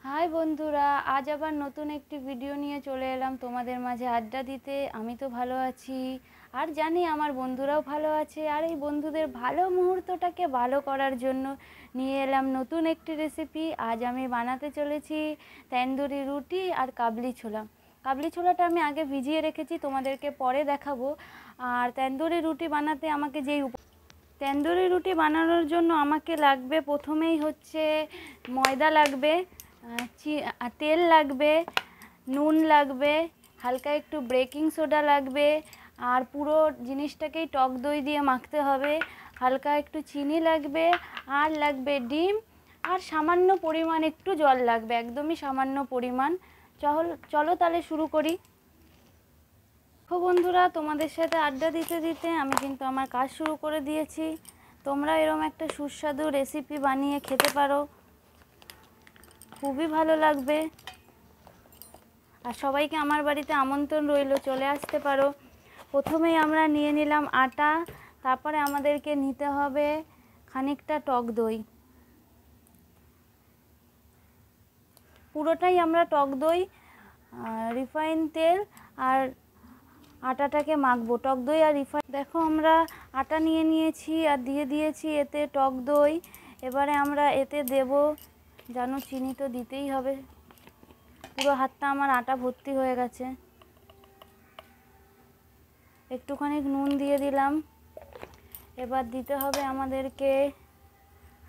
High বন্ধুরা, আজ আবার নতুন একটি ভিডিও নিয়ে চলে এলাম তোমাদের মাঝে আড্ডা দিতে। আমি তো ভালো আছি, আর জানি আমার বন্ধুরাও ভালো আছে। আর এই বন্ধুদের ভালো মুহূর্তটাকে ভালো করার জন্য নিয়ে এলাম নতুন একটি রেসিপি। আজ আমি বানাতে চলেছি তন্দুরি রুটি আর কাবলি ছোলা। কাবলি ছোলাটা আমি আগে ভিজিয়ে রেখেছি, তোমাদেরকে পরে দেখাবো। আর তন্দুরি রুটি বানাতে আমাকে তন্দুরি রুটি বানানোর জন্য আমাকে লাগবে, প্রথমেই হচ্ছে ময়দা লাগবে, তেল লাগবে, নুন লাগবে, হালকা একটু বেকিং সোডা লাগবে, আর পুরো জিনিসটাকেই টক দই দিয়ে মাখতে হবে। হালকা একটু চিনি লাগবে, আর লাগবে ডিম, আর সামান্য পরিমাণ একটু জল লাগবে, একদমই সামান্য পরিমাণ। চলো তাহলে শুরু করি। বন্ধুরা, তোমাদের সাথে আড্ডা দিতে দিতে আমি কিন্তু আমার কাজ শুরু করে দিয়েছি। তোমরা এরকম একটা সুস্বাদু রেসিপি বানিয়ে খেতে পারো, খুবই ভালো লাগবে। আর সবাইকে আমার বাড়িতে আমন্ত্রণ রইল, চলে আসতে পারো। প্রথমেই আমরা নিয়ে নিলাম আটা, তারপরে আমাদেরকে নিতে হবে খানিকটা টক দই। পুরোটাই আমরা টক দই, রিফাইন তেল আর আটাটাকে মাখবো। টক দই আর রিফাইন, দেখো আমরা আটা নিয়ে নিয়েছি আর দিয়ে দিয়েছি এতে টক দই। এবারে আমরা এতে দেব, জানো চিনি তো দিতেই হবে। পুরো হাতটা আমার আটা ভর্তি হয়ে গেছে। একটুখানি নুন দিয়ে দিলাম। এবার দিতে হবে আমাদেরকে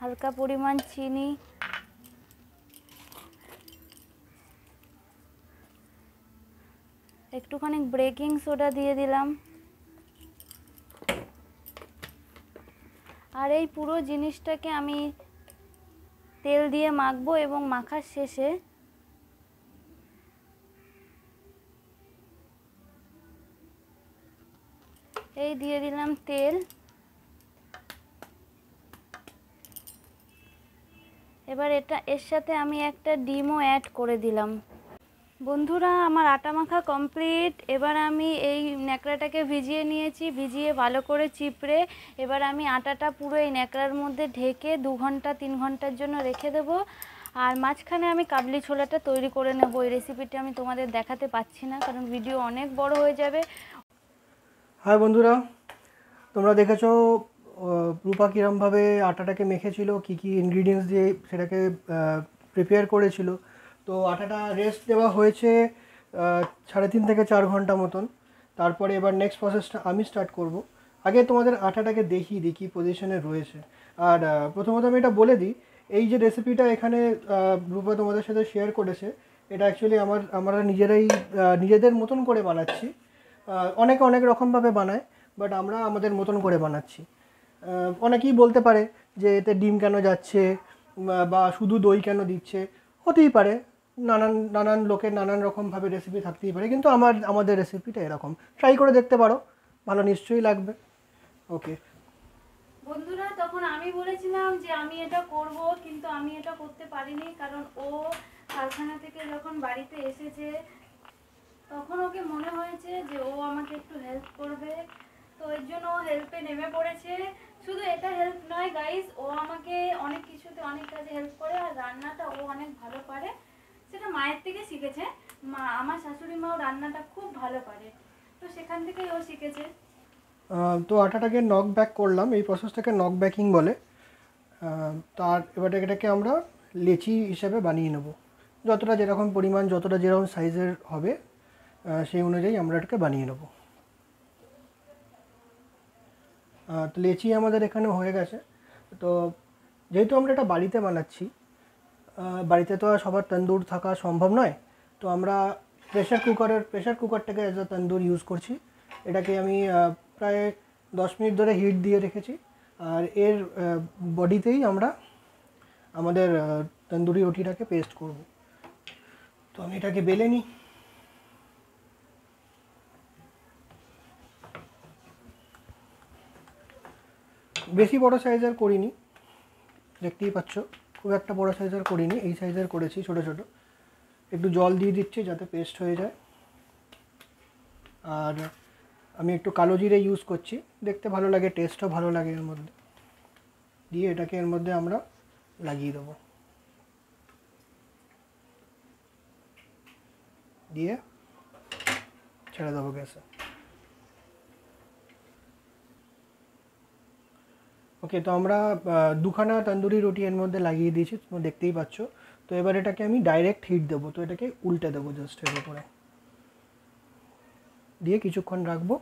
হালকা পরিমাণ চিনি, একটুখানি বেকিং সোডা দিয়ে দিলাম। আর এই পুরো জিনিসটাকে আমি তেল দিয়ে মাখবো, এবং মাখার শেষে এই দিয়ে দিলাম তেল। এবার এর সাথে আমি একটা ডিমও অ্যাড করে দিলাম। বন্ধুরা, আমার আটা মাখা কমপ্লিট। এবার আমি এই ন্যাকড়াটাকে ভিজিয়ে নিয়েছি, ভিজিয়ে ভালো করে চিপড়ে এবার আমি আটাটা পুরো এই ন্যাকড়ার মধ্যে ঢেকে 2 ঘন্টা 3 ঘন্টার জন্য রেখে দেবো। আর মাঝখানে আমি কাবলি ছোলাটা তৈরি করে নেব। এই রেসিপিটা আমি তোমাদের দেখাতে পাচ্ছি না, কারণ ভিডিও অনেক বড় হয়ে যাবে। হাই বন্ধুরা, তোমরা দেখেছো রূপা কীরমভাবে আটাটাকে মেখেছিল, কী কী ইনগ্রিডিয়েন্টস দিয়ে সেটাকে প্রিপেয়ার করেছিল। তো আটাটা রেস্ট দেওয়া হয়েছে 3.5 থেকে 4 ঘন্টা মতন। তারপরে এবার নেক্সট প্রসেসটা আমি স্টার্ট করব। আগে তোমাদের আটাটাকে দেখিয়ে দিই কী পজিশনে রয়েছে। আর প্রথমত আমি এটা বলে দিই, এই যে রেসিপিটা এখানে রূপা তোমাদের সাথে শেয়ার করেছে, এটা অ্যাকচুয়ালি আমরা নিজেরাই নিজেদের মতন করে বানাচ্ছি। অনেকে অনেক রকমভাবে বানায়, বাট আমরা আমাদের মতন করে বানাচ্ছি। অনেকেই বলতে পারে যে এতে ডিম কেন যাচ্ছে, বা শুধু দই কেন দিচ্ছে। হতেই পারে, নানান নানান লোকের নানান রকমভাবে রেসিপি থাকতেই পারে, কিন্তু আমাদের রেসিপিটা এরকম। ট্রাই করে দেখতে পারো, ভালো নিশ্চয়ই লাগবে। ওকে বন্ধুরা, তখন আমি বলেছিলাম যে আমি এটা করব, কিন্তু আমি এটা করতে পারিনি, কারণ ও কারখানা থেকে যখন বাড়িতে এসেছে তখন ওকে মনে হয়েছে যে ও আমাকে একটু হেল্প করবে, তো এর জন্য ও হেল্পে নেমে পড়েছে। শুধু এটা হেল্প নয় গাইস, ও আমাকে অনেক কিছুতে অনেক কাজে হেল্প করে, আর রান্নাটা ও অনেক ভালো পারে। সেটা মায়ের থেকে শিখেছে। আমার শাশুড়ি মাও রান্নাটা খুব ভালো পারে, তো সেখান থেকেই ও শিখেছে। তো আটাটাকে নক ব্যাক করলাম, এই প্রসেসটাকে নক ব্যাকিং বলে। তার এবার এটাকে আমরা লেচি হিসাবে বানিয়ে নেব। যতটা যেরকম পরিমাণ, যতটা যেরকম সাইজের হবে সেই অনুযায়ী আমরা এটাকে বানিয়ে নেব। তো লেচি আমাদের এখানে হয়ে গেছে। তো যেহেতু আমরা এটা বাড়িতে বানাচ্ছি, বাড়িতে তো আর সবার তন্দুর থাকা সম্ভব নয়, তো আমরা প্রেশার কুকারটাকে অ্যাজ আ তন্দুর ইউজ করছি। এটাকে আমি প্রায় 10 মিনিট ধরে হিট দিয়ে রেখেছি। আর এর বডিতেই আমরা আমাদের তন্দুরি রুটিটাকে পেস্ট করব। তো আমি এটাকে বেলে নিই। বেশি বড় সাইজের করিনি, দেখতেই পাচ্ছ, খুব একটা বড় সাইজের করিনি, এই সাইজের করেছি ছোটো ছোটো। একটু জল দিয়ে দিচ্ছি যাতে পেস্ট হয়ে যায়। আর আমি একটু কালো জিরে ইউজ করছি, দেখতে ভালো লাগে, টেস্টও ভালো লাগে এর মধ্যে। দিয়ে এটাকে এর মধ্যে আমরা লাগিয়ে দেবো। দিয়ে ছেড়ে দেবো গ্যাসে। ওকে, তো আমরা দুখানা তন্দুরি রুটি এর মধ্যে লাগিয়ে দিয়েছি, তোমরা দেখতেই পাচ্ছ। তো এবার এটাকে আমি ডাইরেক্ট হিট দেবো, তো এটাকে উল্টে দেবো জাস্ট এর উপরে দিয়ে কিছুক্ষণ রাখবো।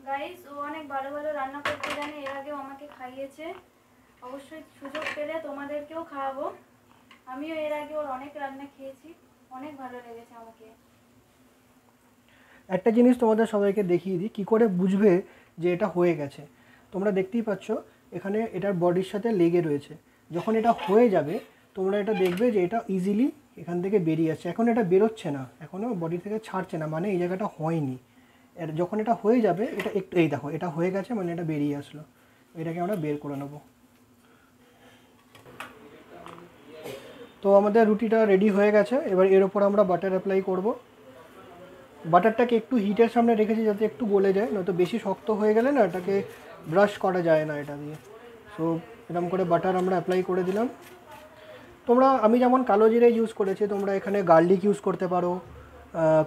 গাইস, ও অনেক ভালো ভালো রান্না করতে জানে, এর আগেও আমাকে খাইয়েছে। অবশ্যই সুযোগ পেলে তোমাদেরকেও খাওয়াবো। আমিও এর আগে ওর অনেক রান্না খেয়েছি, অনেক ভালো লেগেছে আমাকে। একটা জিনিস তোমাদের সবাইকে দেখিয়ে দিই কী করে বুঝবে যে এটা হয়ে গেছে। তোমরা দেখতেই পাচ্ছ এখানে এটার বডির সাথে লেগে রয়েছে। যখন এটা হয়ে যাবে তোমরা এটা দেখবে যে এটা ইজিলি এখান থেকে বেরিয়ে আসছে। এখন এটা বেরোচ্ছে না, এখনও বডি থেকে ছাড়ছে না, মানে এই জায়গাটা হয়নি। এর যখন এটা হয়ে যাবে এটা একটু, এই দেখো এটা হয়ে গেছে, মানে এটা বেরিয়ে আসলো। এটাকে আমরা বের করে নেব। তো আমাদের রুটিটা রেডি হয়ে গেছে। এবার এর ওপর আমরা বাটার অ্যাপ্লাই করব। বাটারটাকে একটু হিটের সামনে রেখেছি যাতে একটু গলে যায়, নয়তো বেশি শক্ত হয়ে গেলে না এটাকে ব্রাশ করা যায় না এটা দিয়ে। সো এরকম করে বাটার আমরা অ্যাপ্লাই করে দিলাম। আমি যেমন কালো জিরে ইউজ করেছি, তোমরা এখানে গার্লিক ইউজ করতে পারো,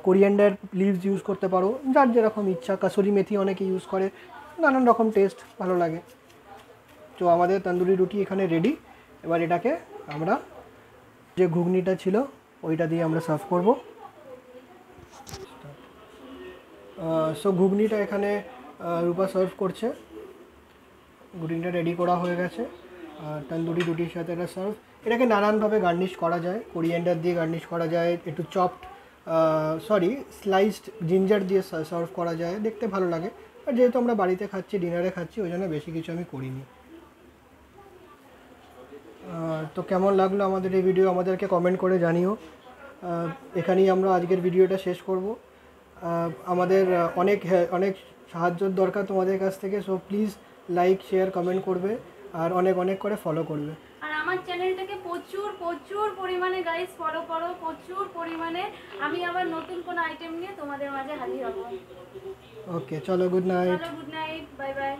কোরিয়ান্ডার লিভস ইউজ করতে পারো, যার যেরকম ইচ্ছা। কাসুরি মেথি অনেকে ইউজ করে, নানান রকম টেস্ট ভালো লাগে। তো আমাদের তন্দুরি রুটি এখানে রেডি। এবার এটাকে আমরা যে ঘুগনিটা ছিল ওইটা দিয়ে আমরা সার্ভ করব। সো ঘুগনিটা এখানে রূপা সার্ভ করছে। ঘুগনিটা রেডি করা হয়ে গেছে, তন্দুরি রুটির সাথে এটা সার্ভ। এটাকে নানানভাবে গার্নিশ করা যায়, কোরিয়ান্ডার দিয়ে গার্নিশ করা যায়, একটু স্লাইসড জিঞ্জার দিয়ে সার্ভ করা যায়, দেখতে ভালো লাগে। আর যেহেতু আমরা বাড়িতে খাচ্ছি, ডিনারে খাচ্ছি, ওই জন্য বেশি কিছু আমি করিনি। তো কেমন লাগলো আমাদের এই ভিডিও আমাদেরকে কমেন্ট করে জানিও। এখানেই আমরা আজকের ভিডিওটা শেষ করব। আমাদের অনেক সাহায্যর দরকার তোমাদের কাছ থেকে। So please like, share, comment করবে আর অনেক অনেক করে ফলো করবে। আর আমার চ্যানেলটাকে প্রচুর প্রচুর পরিমাণে গাইস ফলো করো, প্রচুর পরিমাণে। আমি আবার নতুন কোনো আইটেম নিয়ে তোমাদের মাঝে হাজির হব। ওকে, চলো, গুড নাইট। চলো, গুড নাইট, বাই বাই।